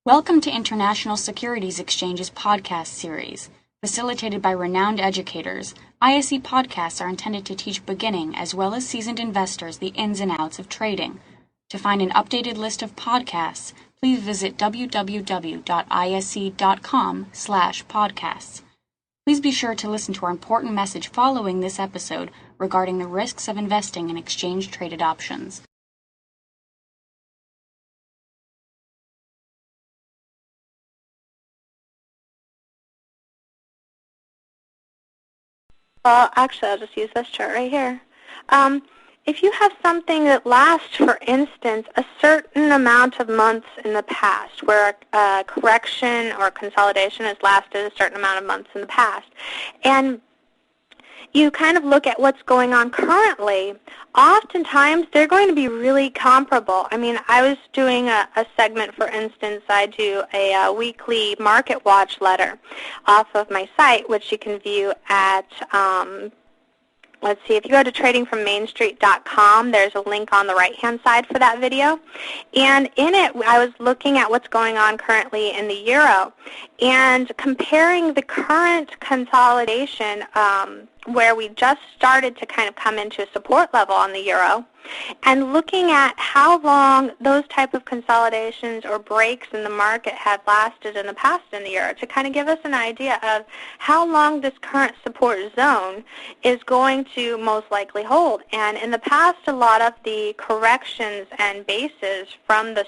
Welcome to International Securities Exchange's podcast series. Facilitated by renowned educators, ISE podcasts are intended to teach beginning as well as seasoned investors the ins and outs of trading. To find an updated list of podcasts, please visit www.ise.com/podcasts. Please be sure to listen to our important message following this episode regarding the risks of investing in exchange-traded options. Well, actually, I'll just use this chart right here. If you have something that lasts, for instance, a certain amount of months in the past, where a correction or consolidation has lasted a certain amount of months in the past, and you kind of look at what's going on currently, oftentimes they're going to be really comparable. I mean, I was doing a segment, for instance, I do a weekly market watch letter off of my site, which you can view at, let's see, if you go to tradingfrommainstreet.com, there's a link on the right-hand side for that video. And in it, I was looking at what's going on currently in the euro and comparing the current consolidation where we just started to kind of come into a support level on the euro, and looking at how long those type of consolidations or breaks in the market had lasted in the past in the euro to kind of give us an idea of how long this current support zone is going to most likely hold. And in the past, a lot of the corrections and bases from the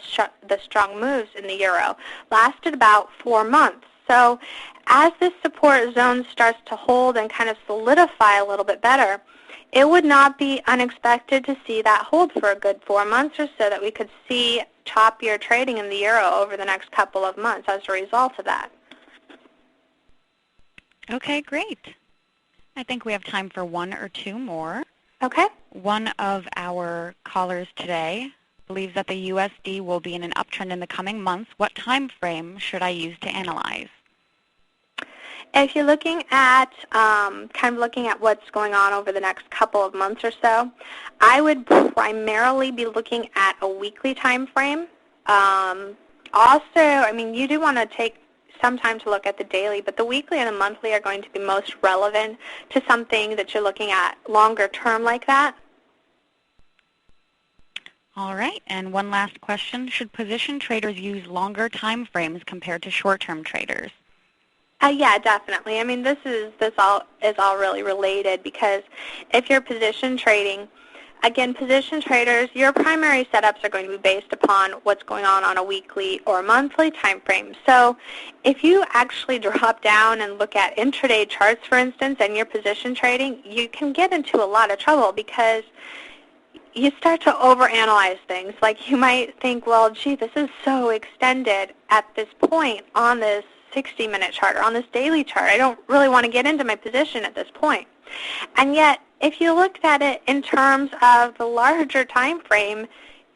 strong moves in the euro lasted about 4 months. So as this support zone starts to hold and kind of solidify a little bit better, it would not be unexpected to see that hold for a good 4 months or so, that we could see choppier trading in the euro over the next couple of months as a result of that. Okay, great. I think we have time for one or two more. Okay. One of our callers today believes that the USD will be in an uptrend in the coming months. What time frame should I use to analyze? If you're looking at kind of looking at what's going on over the next couple of months or so, I would primarily be looking at a weekly time frame. Also, I mean, you do want to take some time to look at the daily, but the weekly and the monthly are going to be most relevant to something that you're looking at longer term like that. All right, and one last question. Should position traders use longer time frames compared to short-term traders? Yeah, definitely. I mean, this all is all really related, because if you're position trading, again, position traders, your primary setups are going to be based upon what's going on a weekly or monthly time frame. So if you actually drop down and look at intraday charts, for instance, and you're position trading, you can get into a lot of trouble, because you start to overanalyze things. Like, you might think, well, gee, this is so extended at this point on this 60-minute chart or on this daily chart. I don't really want to get into my position at this point. And yet, if you looked at it in terms of the larger time frame,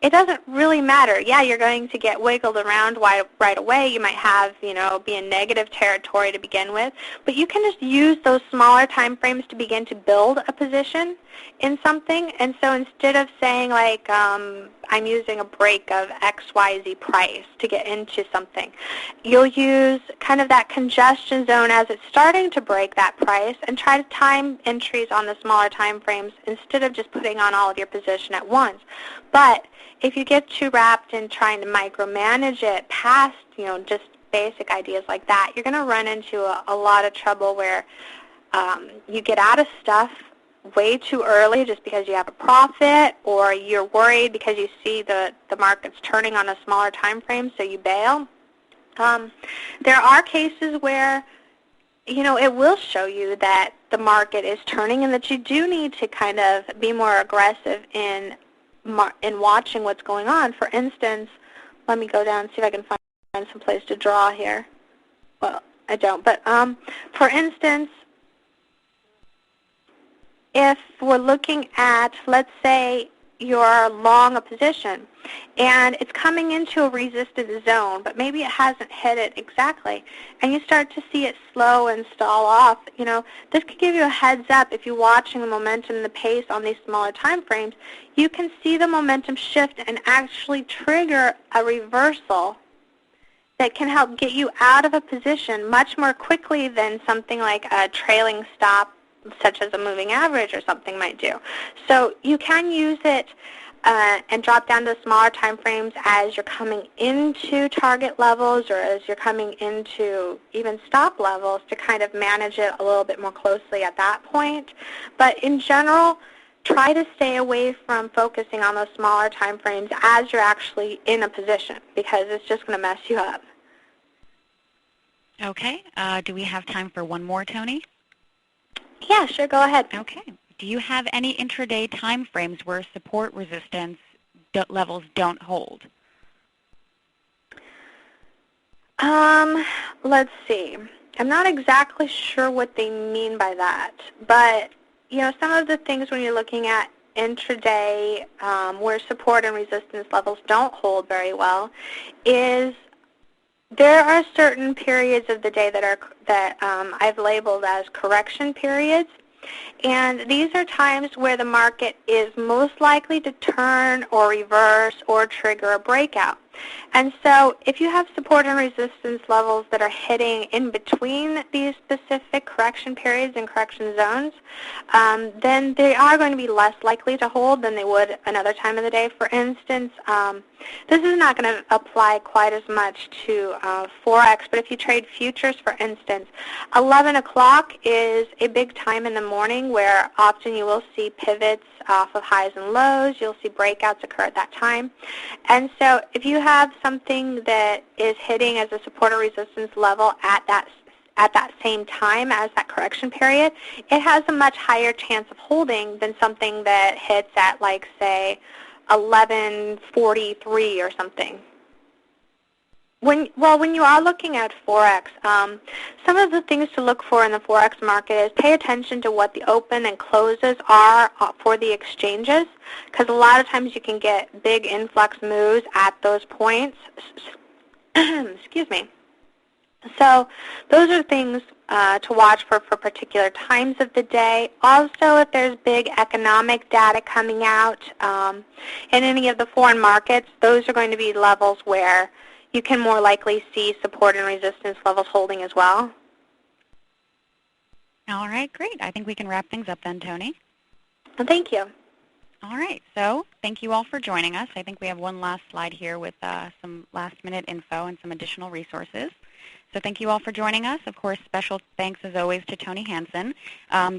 it doesn't really matter. Yeah, you're going to get wiggled around right away. You might have, be in negative territory to begin with, but you can just use those smaller time frames to begin to build a position in something. And so instead of saying, like, I'm using a break of XYZ price to get into something, you'll use kind of that congestion zone as it's starting to break that price and try to time entries on the smaller time frames instead of just putting on all of your position at once. But if you get too wrapped in trying to micromanage it past, just basic ideas like that, you're going to run into a lot of trouble where you get out of stuff way too early just because you have a profit, or you're worried because you see the market's turning on a smaller time frame, so you bail. There are cases where it will show you that the market is turning and that you do need to kind of be more aggressive in watching what's going on. For instance, let me go down and see if I can find some place to draw here. Well, I don't, but for instance, if we're looking at, let's say, you're long a position and it's coming into a resistance zone, but maybe it hasn't hit it exactly, and you start to see it slow and stall off, this could give you a heads up. If you're watching the momentum and the pace on these smaller time frames, you can see the momentum shift and actually trigger a reversal that can help get you out of a position much more quickly than something like a trailing stop, such as a moving average or something might do. So you can use it and drop down to smaller time frames as you're coming into target levels or as you're coming into even stop levels to kind of manage it a little bit more closely at that point. But in general, try to stay away from focusing on those smaller time frames as you're actually in a position, because it's just going to mess you up. Okay. Do we have time for one more, Toni? Yeah, sure. Go ahead. Okay. Do you have any intraday time frames where support resistance levels don't hold? Let's see. I'm not exactly sure what they mean by that, but some of the things when you're looking at intraday where support and resistance levels don't hold very well is there are certain periods of the day that I've labeled as correction periods. And these are times where the market is most likely to turn or reverse or trigger a breakout. And so if you have support and resistance levels that are hitting in between these specific correction periods and correction zones, then they are going to be less likely to hold than they would another time of the day. For instance, this is not going to apply quite as much to Forex, but if you trade futures, for instance, 11 o'clock is a big time in the morning where often you will see pivots off of highs and lows. You'll see breakouts occur at that time. And so if you have something that is hitting as a support or resistance level at that same time as that correction period, it has a much higher chance of holding than something that hits at, like, say, 11:43 or something. When you are looking at Forex, some of the things to look for in the Forex market is pay attention to what the open and closes are for the exchanges, because a lot of times you can get big influx moves at those points. Excuse me. So those are things to watch for particular times of the day. Also, if there's big economic data coming out in any of the foreign markets, those are going to be levels where you can more likely see support and resistance levels holding as well. All right, great. I think we can wrap things up then, Toni. Well, thank you. All right, so thank you all for joining us. I think we have one last slide here with some last-minute info and some additional resources. So thank you all for joining us. Of course, special thanks as always to Toni Hansen.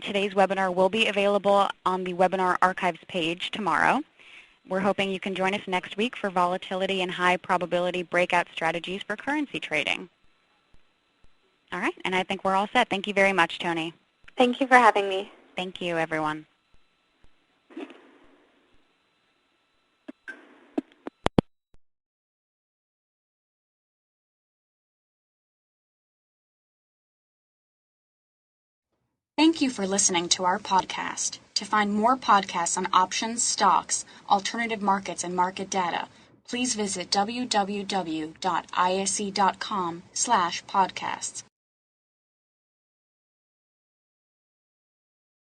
Today's webinar will be available on the webinar archives page tomorrow. We're hoping you can join us next week for volatility and high probability breakout strategies for currency trading. All right, and I think we're all set. Thank you very much, Toni. Thank you for having me. Thank you, everyone. Thank you for listening to our podcast. To find more podcasts on options, stocks, alternative markets, and market data, please visit www.ise.com/podcasts.